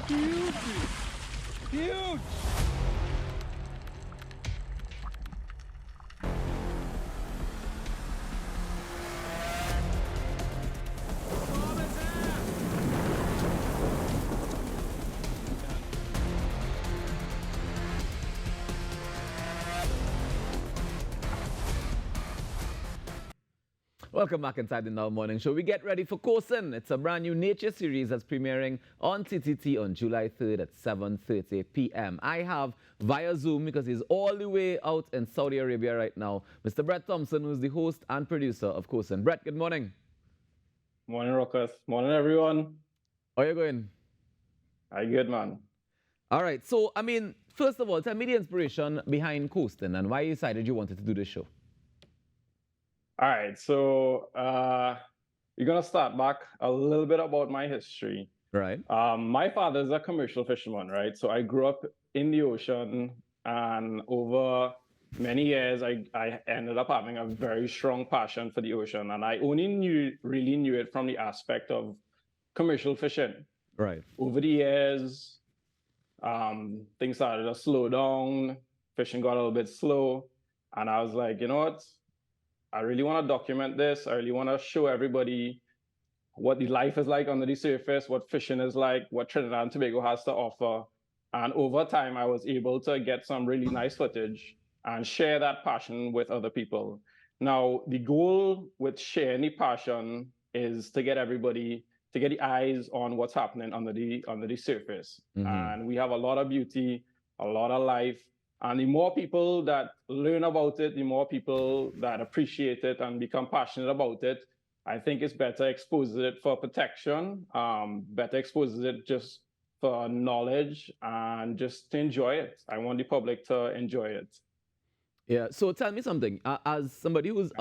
Huge! Huge! Welcome back inside the Now Morning Show. We get ready for Coassin. It's a brand new nature series that's premiering on TTT on July 3rd at 7:30 p.m. I have via Zoom, because he's all the way out in Saudi Arabia right now, Mr. Brett Thompson, who's the host and producer of Coassin. Brett, good morning. Morning, Ruckus. Morning, everyone. How are you going? How you good, man? All right. So, I mean, first of all, tell me the inspiration behind Coastin and why you decided you wanted to do this show. All right, so we're gonna start back a little bit about my history. Right. My father's a commercial fisherman, right? So I grew up in the ocean, and over many years, I ended up having a very strong passion for the ocean, and I only really knew it from the aspect of commercial fishing. Right. Over the years, things started to slow down. Fishing got a little bit slow, and I was like, you know what? I really want to document this. I really want to show everybody what the life is like under the surface, what fishing is like, what Trinidad and Tobago has to offer. And over time, I was able to get some really nice footage and share that passion with other people. Now, the goal with sharing the passion is to get everybody to get the eyes on what's happening under the surface. Mm-hmm. And we have a lot of beauty, a lot of life. And the more people that learn about it, the more people that appreciate it and become passionate about it, I think it's better exposes it for protection, better exposes it just for knowledge and just to enjoy it. I want the public to enjoy it. Yeah. So tell me something. As somebody who's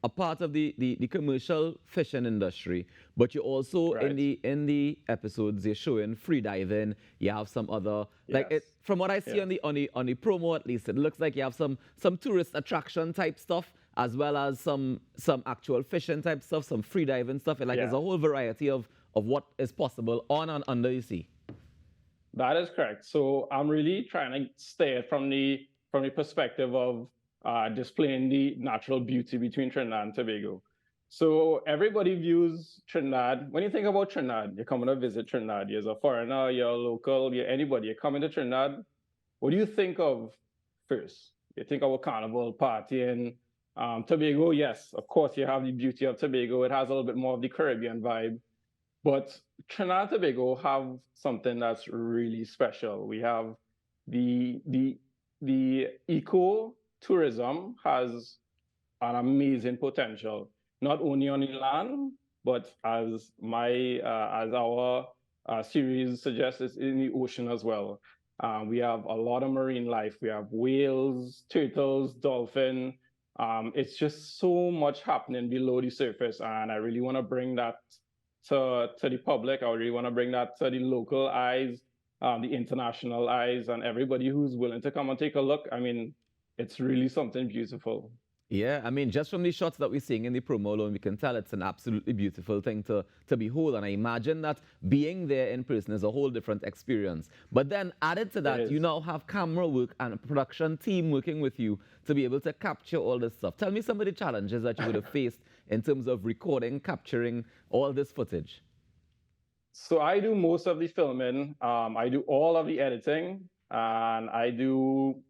a part of the commercial fishing industry, but you also Right. in the episodes you're showing freediving. You have some other like Yes. it, from what I see Yes. on the promo, at least it looks like you have some tourist attraction type stuff, as well as some actual fishing type stuff, some freediving stuff. Like there's Yeah. a whole variety of what is possible on and under the sea. That is correct. So I'm really trying to stay from the perspective of displaying the natural beauty between Trinidad and Tobago. So everybody views Trinidad. When you think about Trinidad, you're coming to visit Trinidad. You're a foreigner, you're a local, you're anybody. You're coming to Trinidad. What do you think of first? You think of a carnival, partying. Tobago, yes, of course, you have the beauty of Tobago. It has a little bit more of the Caribbean vibe. But Trinidad and Tobago have something that's really special. We have the eco tourism has an amazing potential, not only on the land, but as our series suggests, it's in the ocean as well. We have a lot of marine life. We have whales, turtles, dolphin. It's just so much happening below the surface, and I really want to bring that to the public. I really want to bring that to the local eyes, the international eyes, and everybody who's willing to come and take a look. I mean, it's really something beautiful. Yeah, I mean, just from the shots that we're seeing in the promo alone, we can tell it's an absolutely beautiful thing to behold. And I imagine that being there in person is a whole different experience. But then added to that, you now have camera work and a production team working with you to be able to capture all this stuff. Tell me some of the challenges that you would have faced in terms of recording, capturing all this footage. So I do most of the filming. I do all of the editing, and I do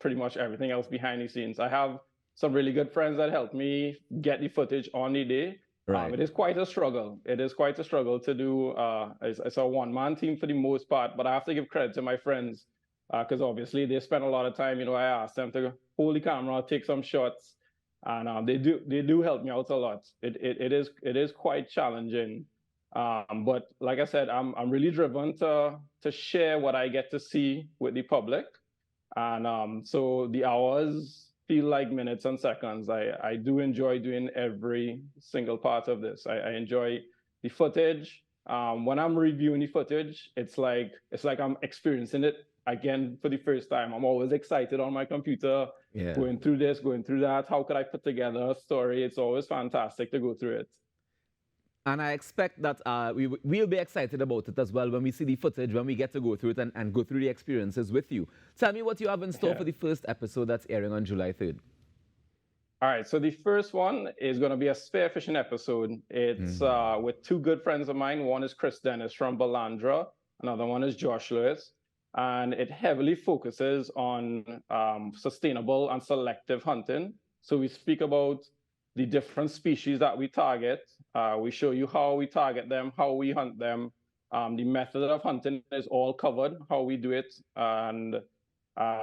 pretty much everything else behind the scenes. I have some really good friends that help me get the footage on the day. Right. It is quite a struggle. It is quite a struggle to do. It's a one-man team for the most part, but I have to give credit to my friends because obviously they spend a lot of time. You know, I ask them to hold the camera, take some shots, and they do help me out a lot. It is quite challenging, but like I said, I'm really driven to share what I get to see with the public, and so the hours feel like minutes and seconds. I do enjoy doing every single part of this. I enjoy the footage. When I'm reviewing the footage, it's like I'm experiencing it again for the first time. I'm always excited on my computer, going through this, going through that. How could I put together a story? It's always fantastic to go through it. And I expect that we'll be excited about it as well when we see the footage, when we get to go through it and go through the experiences with you. Tell me what you have in store for the first episode that's airing on July 3rd. All right, so the first one is going to be a spearfishing episode. It's with two good friends of mine. One is Chris Dennis from Balandra. Another one is Josh Lewis. And it heavily focuses on sustainable and selective hunting. So we speak about the different species that we target. We show you how we target them, how we hunt them. The method of hunting is all covered, how we do it. And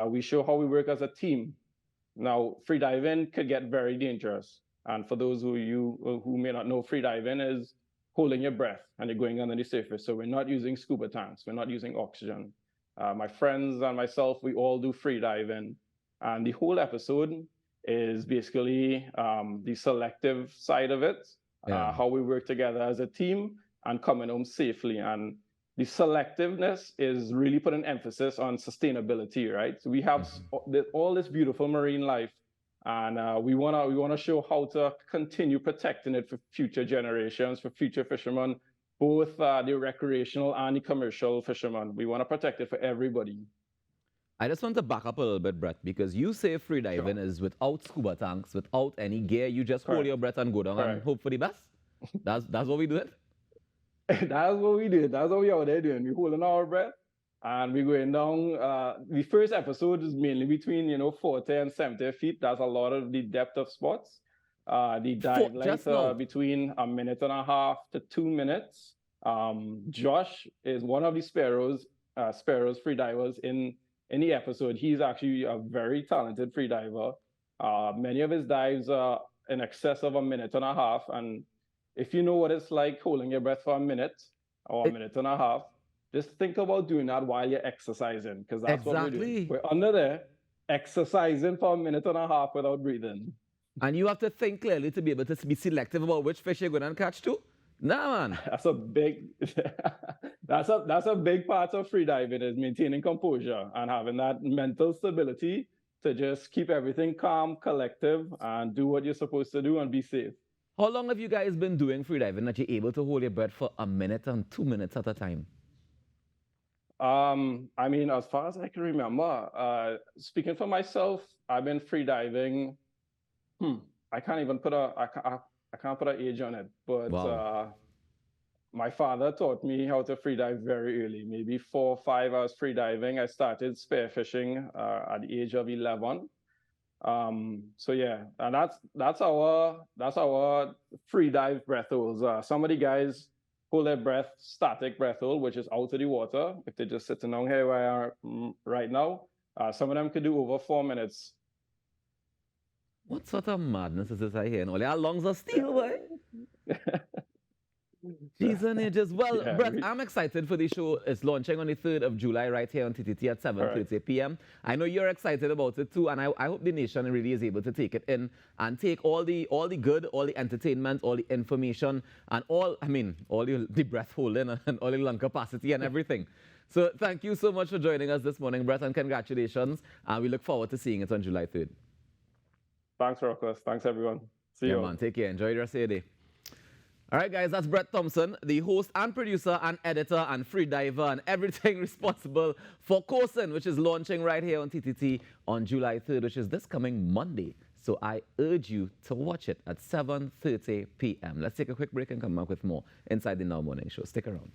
we show how we work as a team. Now, freediving could get very dangerous. And for those who may not know, freediving is holding your breath and you're going under the surface. So we're not using scuba tanks. We're not using oxygen. My friends and myself, we all do freediving. And the whole episode is basically the selective side of it, how we work together as a team and coming home safely. And the selectiveness is really putting emphasis on sustainability, right? So we have all this beautiful marine life, and we wanna show how to continue protecting it for future generations, for future fishermen, both the recreational and the commercial fishermen. We want to protect it for everybody. I just want to back up a little bit, Brett, because you say freediving is without scuba tanks, without any gear. You just hold your breath and go down and hope for the best. That's what we do it. That's what we did. That's what we out there doing. We're holding our breath and we're going down. The first episode is mainly between 40 and 70 feet. That's a lot of the depth of spots. The dive length between 1.5 minutes to 2 minutes. Josh is one of the Sparrows freedivers in the episode. He's actually a very talented freediver. Many of his dives are in excess of 1.5 minutes. And if you know what it's like holding your breath for 1 minute or 1.5 minutes, just think about doing that while you're exercising, because that's what we're doing. We're under there exercising for 1.5 minutes without breathing. And you have to think clearly to be able to be selective about which fish you're going to catch too. Nah, man. That's a big that's a big part of freediving, is maintaining composure and having that mental stability to just keep everything calm, collective, and do what you're supposed to do and be safe. How long have you guys been doing freediving that you're able to hold your breath for 1 minute and 2 minutes at a time? I mean, as far as I can remember, speaking for myself, I've been freediving. I can't even put I can't put an age on it, but my father taught me how to freedive very early. Maybe 4 or 5 hours freediving. I started spearfishing at the age of 11. So yeah, and that's our freedive breath holds. Some of the guys hold their breath, static breath hold, which is out of the water. If they're just sitting down here where I are right now, some of them could do over 4 minutes. What sort of madness is this I hear? All our lungs are steel, boy. Jeez and ages. Well, yeah, Brett, I'm excited for the show. It's launching on the 3rd of July right here on TTT at 7:30 p.m. I know you're excited about it too, and I hope the nation really is able to take it in and take all the good, all the entertainment, all the information, and all the breath holding and all the lung capacity and everything. So thank you so much for joining us this morning, Brett, and congratulations. And we look forward to seeing it on July 3rd. Thanks, Rockless. Thanks, everyone. See you. Man, take care. Enjoy the rest of your day. All right, guys, that's Brett Thompson, the host and producer and editor and freediver and everything responsible for Coassin, which is launching right here on TTT on July 3rd, which is this coming Monday. So I urge you to watch it at 7:30 p.m. Let's take a quick break and come back with more inside the Now Morning Show. Stick around.